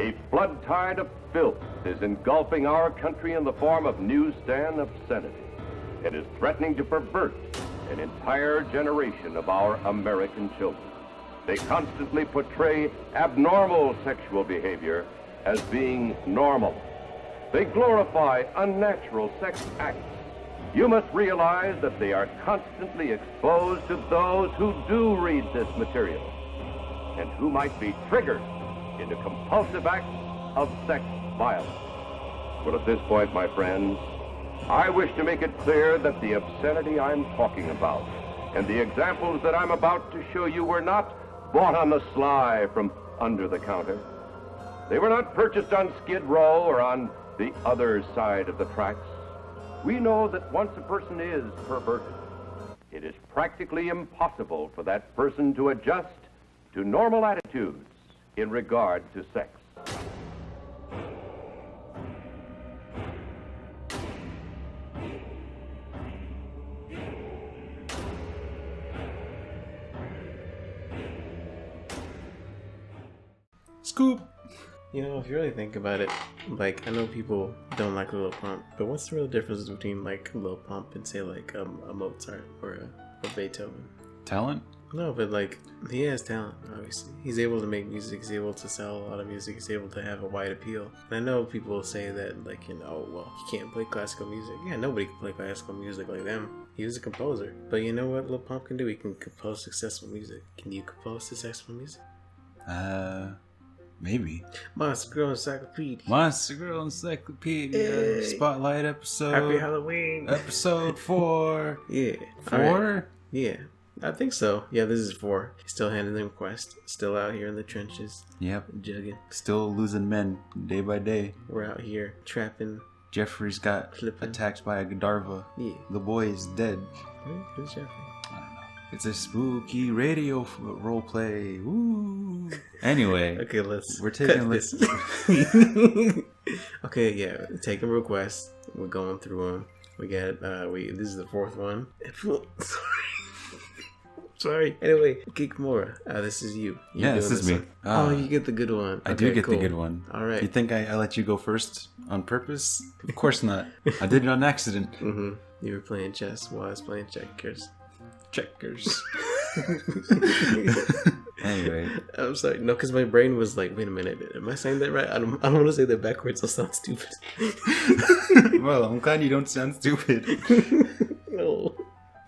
A flood tide of filth is engulfing our country in the form of newsstand obscenity. It is threatening to pervert an entire generation of our American children. They constantly portray abnormal sexual behavior as being normal. They glorify unnatural sex acts. You must realize that they are constantly exposed to those who do read this material and who might be triggered into compulsive acts of sex violence. But at this point, my friends, I wish to make it clear that the obscenity I'm talking about and the examples that I'm about to show you were not bought on the sly from under the counter. They were not purchased on Skid Row or on the other side of the tracks. We know that once a person is perverted, it is practically impossible for that person to adjust to normal attitudes in regard to sex. Scoop! You know, if you really think about it, like, I know people don't like Lil Pump, but what's the real difference between, like, Lil Pump and, say, like, a Mozart or a Beethoven? Talent? No, but, like, he has talent, obviously. He's able to make music, he's able to sell a lot of music, he's able to have a wide appeal. And I know people say that, like, you know, well, he can't play classical music. Yeah, nobody can play classical music like them. He was a composer. But you know what Lil Pump can do? He can compose successful music. Can you compose successful music? Maybe. Monster Girl Encyclopedia. Monster Girl Encyclopedia. Hey. Spotlight episode. Happy Halloween. Episode 4. Yeah. 4? Right. Yeah. I think so. Yeah, this is 4. Still handling quest. Still out here in the trenches. Yep. Jugging. Still losing men day by day. We're out here trapping. Jeffrey's got attacked by a Godiva. Yeah. The boy is dead. Who's Jeffrey? I don't know. It's a spooky radio role play. Woo. Anyway. Okay, we're taking this. Okay, yeah. Taking requests. We're going through them. We got this is the 4th one. Sorry. Anyway, Kikimora, this is you. Yeah, this is me. You get the good one. I do get the good one. All right. You think I let you go first on purpose? Of course not. I did it on accident. Mm-hmm. You were playing chess while I was playing checkers. Anyway. I'm sorry. No, because my brain was like, wait a minute. Am I saying that right? I don't want to say that backwards. I'll sound stupid. Well, I'm glad you don't sound stupid. No.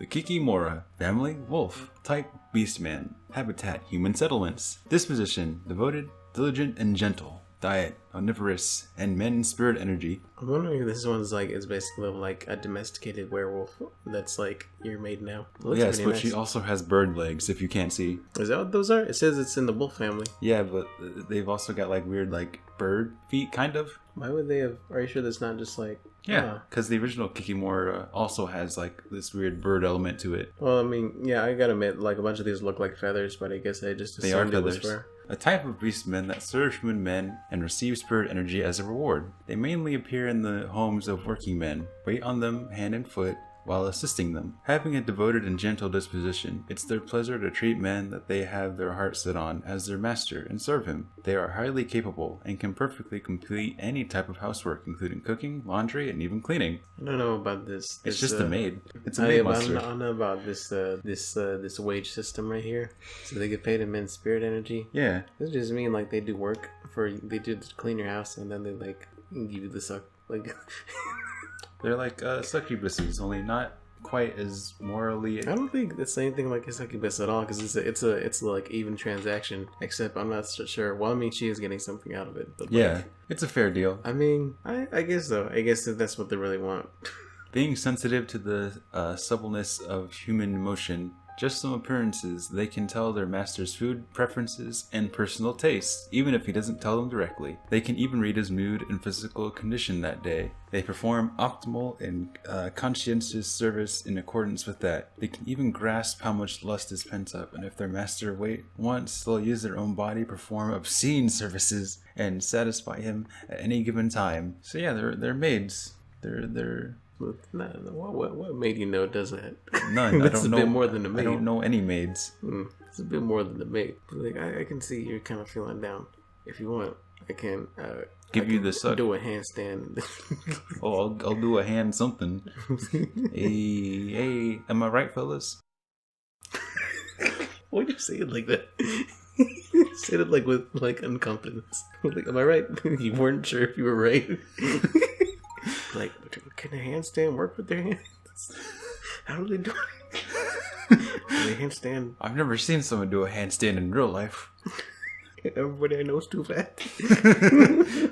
The Kikimora, family, wolf, type, beastman, habitat, human settlements, disposition, devoted, diligent, and gentle, diet, omnivorous, and men spirit energy. I'm wondering if this one's like, it's basically like a domesticated werewolf that's like your maid now. Yes, but nice. she also has bird legs, if you can't see. Is that what those are? It says it's in the wolf family. Yeah, but they've also got like weird like bird feet, kind of. Why would they have? Are you sure that's not just like? Yeah, because the original Kikimora also has like this weird bird element to it. Well, I mean, yeah, I gotta admit, like a bunch of these look like feathers, but I guess I just they are assumed it was feathers. fur. A type of beastmen that serve human men and receive spirit energy as a reward. They mainly appear in the homes of working men, wait on them hand and foot while assisting them. Having a devoted and gentle disposition, it's their pleasure to treat men that they have their heart set on as their master and serve him. They are highly capable and can perfectly complete any type of housework, including cooking, laundry, and even cleaning. I don't know about this. It's just a maid. It's a maid monster. I don't know about this wage system right here. So they get paid in men's spirit energy. Yeah. This just mean like they do work they do to clean your house and then they like give you the suck like. They're like succubuses, only not quite as morally. I don't think it's anything like a succubus at all, because it's like even transaction. Except I'm not so sure. Well, I mean, she is getting something out of it. But yeah, like, it's a fair deal. I mean, I guess so. I guess if that's what they really want. Being sensitive to the suppleness of human emotion. Just some appearances, they can tell their master's food preferences and personal tastes, even if he doesn't tell them directly. They can even read his mood and physical condition that day. They perform optimal and conscientious service in accordance with that. They can even grasp how much lust is pent up, and if their master wait once, they'll use their own body, perform obscene services, and satisfy him at any given time. So yeah, they're maids. They're What maid you know does that? None. That's a bit more than a maid. I don't know any maids. It's a bit more than the maid. Like I can see you're kind of feeling down. If you want, I can Give you the suck. do a handstand. Oh, I'll do a hand something. Hey, am I right, fellas? Why'd you say it like that? Said it like with like confidence. Like, am I right? You weren't sure if you were right. Like, can a handstand work with their hands? How do they do it? Do they handstand? I've never seen someone do a handstand in real life. Everybody I know is too fat.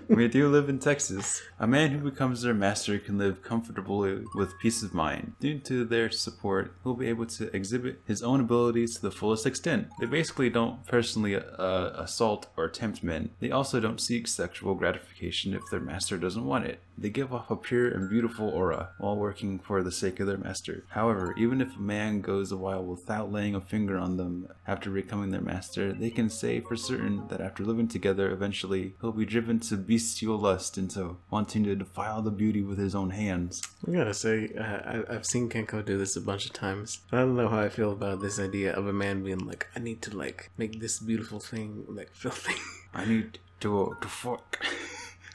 We do live in Texas. A man who becomes their master can live comfortably with peace of mind. Due to their support, he'll be able to exhibit his own abilities to the fullest extent. They basically don't personally assault or tempt men. They also don't seek sexual gratification if their master doesn't want it. They give off a pure and beautiful aura while working for the sake of their master. However, even if a man goes a while without laying a finger on them after becoming their master, they can say for certain that after living together, eventually he'll be driven to bestial lust into wanting to defile the beauty with his own hands. I gotta say, I've seen Kenko do this a bunch of times. I don't know how I feel about this idea of a man being like, I need to like make this beautiful thing like filthy. I need to fuck.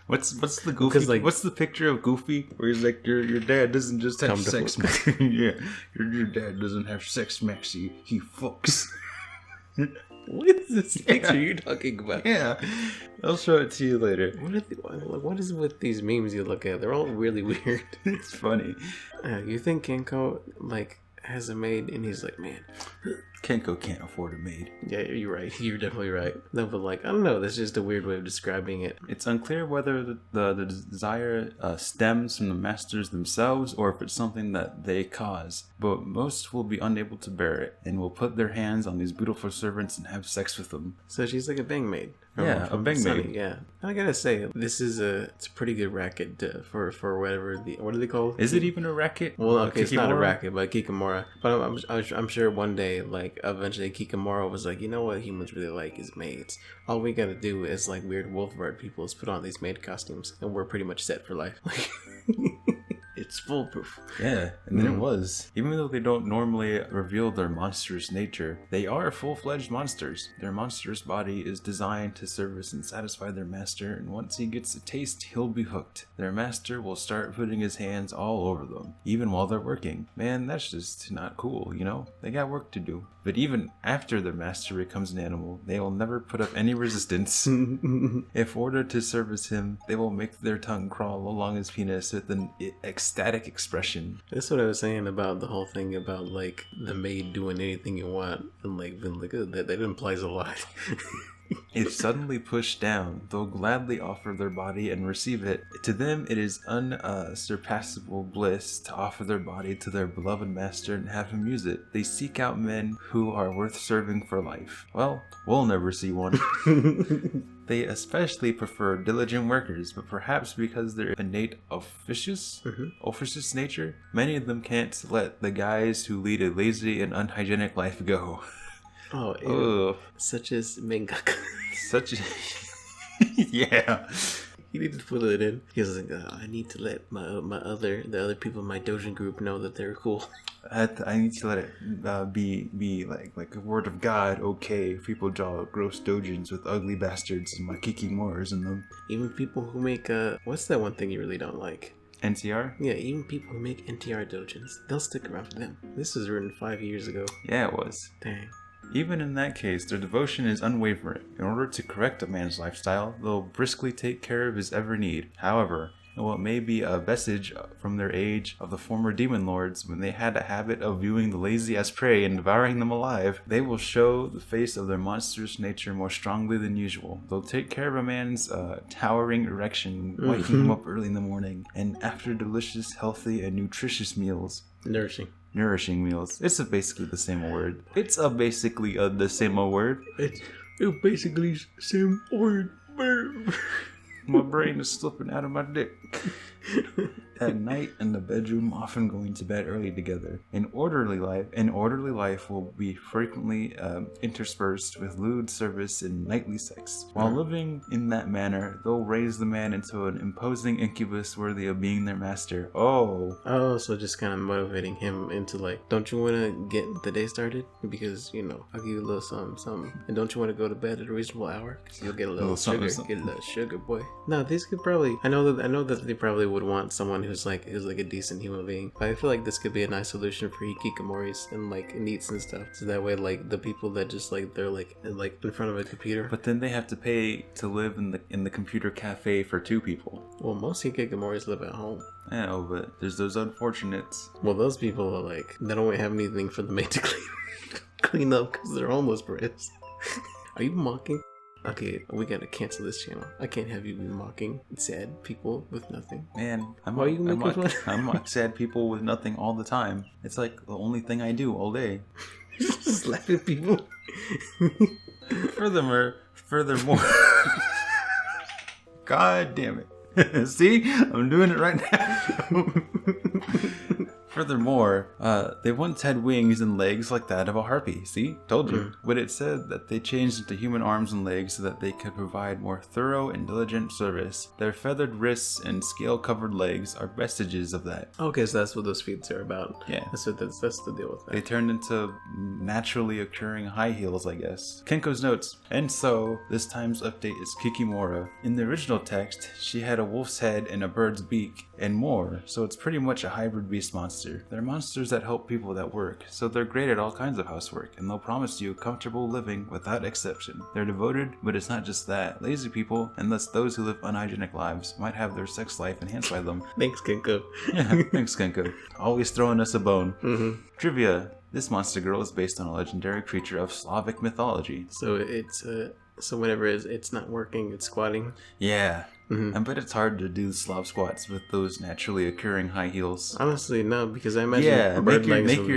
What's the Goofy? Like, what's the picture of Goofy where he's like, your dad doesn't just have sex, yeah, your dad doesn't have sex, Maxie. He fucks. What is this picture you're talking about? Yeah, I'll show it to you later. What is with these memes you look at? They're all really weird. It's funny. You think Kenko like has a maid, and he's like, man, Kenko can't afford a maid. Yeah, you're right. You're definitely right. No, but like, I don't know. That's just a weird way of describing it. It's unclear whether the desire stems from the masters themselves or if it's something that they cause. But most will be unable to bear it and will put their hands on these beautiful servants and have sex with them. So she's like a bang maid. Yeah, a bang maid. Yeah, and I gotta say, it's a pretty good racket for whatever what are they called? Is it even a racket? Well, okay, it's not a Kikimora? racket, but Kikimora. But I'm sure one day, like eventually, Kikimora was like, you know what humans really like is maids. All we gotta do is like weird wolf bird people is put on these maid costumes, and we're pretty much set for life. It's foolproof. Yeah, and then it was. Even though they don't normally reveal their monstrous nature, they are full-fledged monsters. Their monstrous body is designed to service and satisfy their master, and once he gets a taste, he'll be hooked. Their master will start putting his hands all over them, even while they're working. Man, that's just not cool, you know? They got work to do. But even after their master becomes an animal, they will never put up any resistance. If ordered to service him, they will make their tongue crawl along his penis with an ecstatic expression. That's what I was saying about the whole thing about like the maid doing anything you want, and like being like, oh, that implies a lot. If suddenly pushed down, they'll gladly offer their body and receive it. To them, it is unsurpassable bliss to offer their body to their beloved master and have him use it. They seek out men who are worth serving for life. Well, we'll never see one. They especially prefer diligent workers, but perhaps because their innate officious nature, many of them can't let the guys who lead a lazy and unhygienic life go. Oh, ew. Such as Mangaka. Yeah. He needed to put it in. He was like, I need to let the other people in my dojin group know that they're cool. I need to let it be like a word of God. Okay, if people draw gross dojins with ugly bastards and my Kikimoras in them. Even people who make what's that one thing you really don't like? NTR? Yeah, even people who make NTR dojins, they'll stick around for them. This was written 5 years ago. Yeah, it was. Dang. Even in that case, their devotion is unwavering. In order to correct a man's lifestyle, they'll briskly take care of his every need. However, while it may be a vestige from their age of the former demon lords when they had a habit of viewing the lazy as prey and devouring them alive, they will show the face of their monstrous nature more strongly than usual. They'll take care of a man's towering erection, waking him up early in the morning, and after delicious, healthy, and nutritious meals. Nourishing meals. It's basically the same word. It's basically the same word. It's basically the same word. My brain is slipping out of my dick. at night in the bedroom, often going to bed early together. An orderly life will be frequently interspersed with lewd service and nightly sex. While living in that manner, they'll raise the man into an imposing incubus worthy of being their master. Oh, so just kind of motivating him into like, don't you want to get the day started? Because, you know, I'll give you a little something. And don't you want to go to bed at a reasonable hour? Because you'll get a little sugar. Get a little sugar, boy. No, these could probably, I know that they probably would want someone who's like a decent human being. But I feel like this could be a nice solution for hikikomoris and like neats and stuff. So that way, like the people that just like, they're like in front of a computer. But then they have to pay to live in the computer cafe for 2 people. Well, most hikikomoris live at home. I know, but there's those unfortunates. Well, those people are like, they don't have anything for the maid to clean up because they're homeless, Chris. Are you mocking? Okay, we gotta cancel this channel. I can't have you be mocking sad people with nothing. Man, I mock sad people with nothing all the time. It's like the only thing I do all day. Just laugh at people. Furthermore, God damn it. See? I'm doing it right now. Furthermore, they once had wings and legs like that of a harpy. See? Told you. But it said that they changed into human arms and legs so that they could provide more thorough and diligent service. Their feathered wrists and scale-covered legs are vestiges of that. Okay, so that's what those feats are about. Yeah. That's the deal with that. They turned into naturally occurring high heels, I guess. Kenko's notes. And so, this time's update is Kikimora. In the original text, she had a wolf's head and a bird's beak, and more, so it's pretty much a hybrid beast monster. They're monsters that help people that work, so they're great at all kinds of housework, and they'll promise you comfortable living without exception. They're devoted, but it's not just that. Lazy people, and thus those who live unhygienic lives, might have their sex life enhanced by them. Thanks, Kenko. Yeah, thanks, Kenko. Always throwing us a bone. Trivia. This monster girl is based on a legendary creature of Slavic mythology. So it's so whenever it's not working, it's squatting. Yeah. I bet it's hard to do Slav squats with those naturally occurring high heels. Honestly, no, because I imagine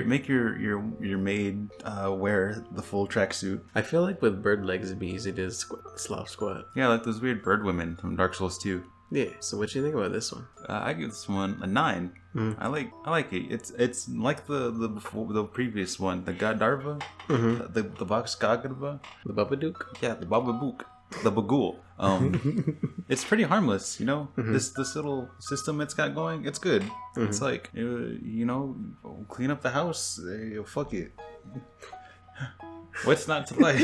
make your maid wear the full tracksuit. I feel like with bird legs it'd be easy to Slav squat. Yeah, like those weird bird women from Dark Souls 2. Yeah. So what do you think about this one? I give this one a 9. I like it. It's like the previous one, the Gadarva, the Vox Gagarva, The Babadook. Yeah, the Bababook. The Bagul. It's pretty harmless, you know. This little system it's got going, it's good. It's like you know, clean up the house. Fuck it. What's not to like?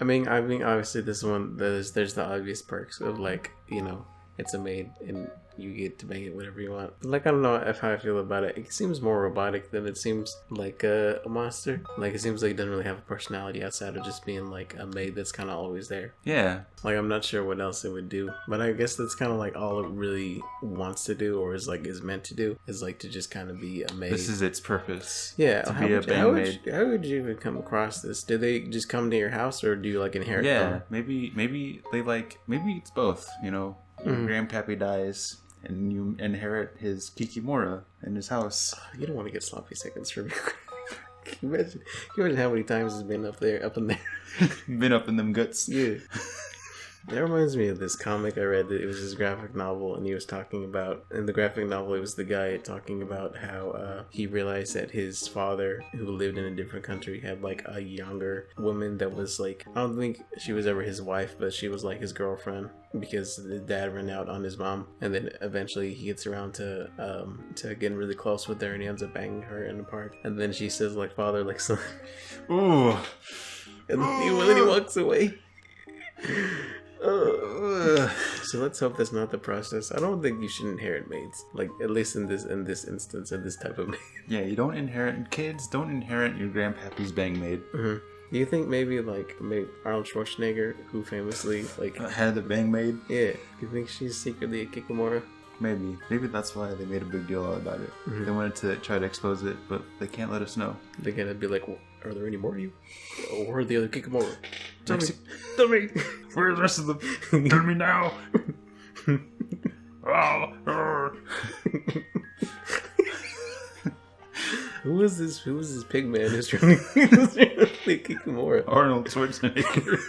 I mean, obviously this one there's the obvious perks of like, you know, it's a maid and you get to make it whatever you want. Like, I don't know how I feel about it. It seems more robotic than it seems like a monster. Like, it seems like it doesn't really have a personality outside of just being like a maid that's kind of always there. Yeah. Like, I'm not sure what else it would do, but I guess that's kind of like all it really wants to do, or is meant to do, is like to just kind of be a maid. This is its purpose. Yeah. To be a maid. How would you even come across this? Do they just come to your house, or do you like inherit them? Maybe they like, maybe it's both, you know. Your grandpappy dies and you inherit his Kikimora in his house. You don't want to get sloppy seconds from me. Can you imagine how many times it's been up in there? Been up in them guts. Yeah. That reminds me of this comic I read. That it was this graphic novel, and he was talking about, in the graphic novel, it was the guy talking about how he realized that his father, who lived in a different country, had like a younger woman that was like, I don't think she was ever his wife, but she was like his girlfriend, because the dad ran out on his mom, and then eventually he gets around to getting really close with her, and he ends up banging her in the park, and then she says like father, like son. Ooh. And then he walks away. So let's hope that's not the process. I don't think you should inherit maids, like at least in this instance of this type of maid. Yeah, you don't inherit kids. Don't inherit your grandpappy's bang maid. Do you think maybe Arnold Schwarzenegger, who famously like had a bang maid? Yeah. Do you think she's secretly a Kikimora? Maybe that's why they made a big deal about it. They wanted to try to expose it, but they can't let us know. They're gonna be like, well, are there any more of you? Or where are the other Kikimora? Tell me. Where's the rest of them? Tell me now. Who is this pig man who's trying to play Kikimora? Arnold Schwarzenegger.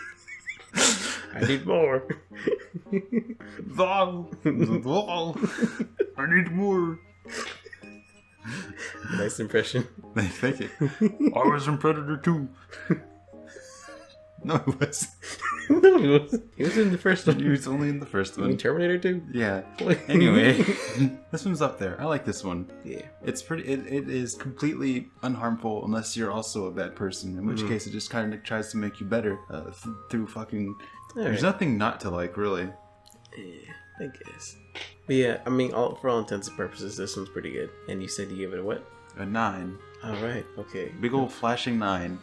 I need more. Wall. Wall. I need more. Nice impression. Thank you. I was in Predator 2. No, he was. No, he was. He was in the first one. He was only in the first You mean one. Terminator 2? Yeah. Anyway, this one's up there. I like this one. Yeah. It's pretty. It is completely unharmful unless you're also a bad person. In which case, it just kind of tries to make you better through fucking. There's Alright. nothing not to like, really. Yeah, I guess. But yeah, I mean, for all intents and purposes, this one's pretty good. And you said you gave it a what? A 9. Alright, okay. Big old flashing 9.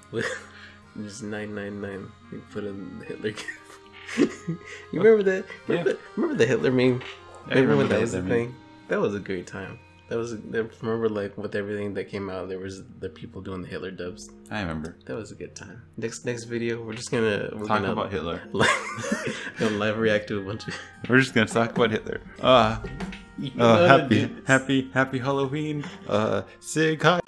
Just 999. You put in the Hitler gif. You remember that? Remember the Hitler meme? I remember when that the was a Hitler thing? That was a great time. Remember, like, with everything that came out, there was the people doing the Hitler dubs. I remember. That was a good time. Next video, we're gonna About Hitler. gonna live react to a bunch of. We're just gonna talk about Hitler. Happy Halloween. Sig Heil.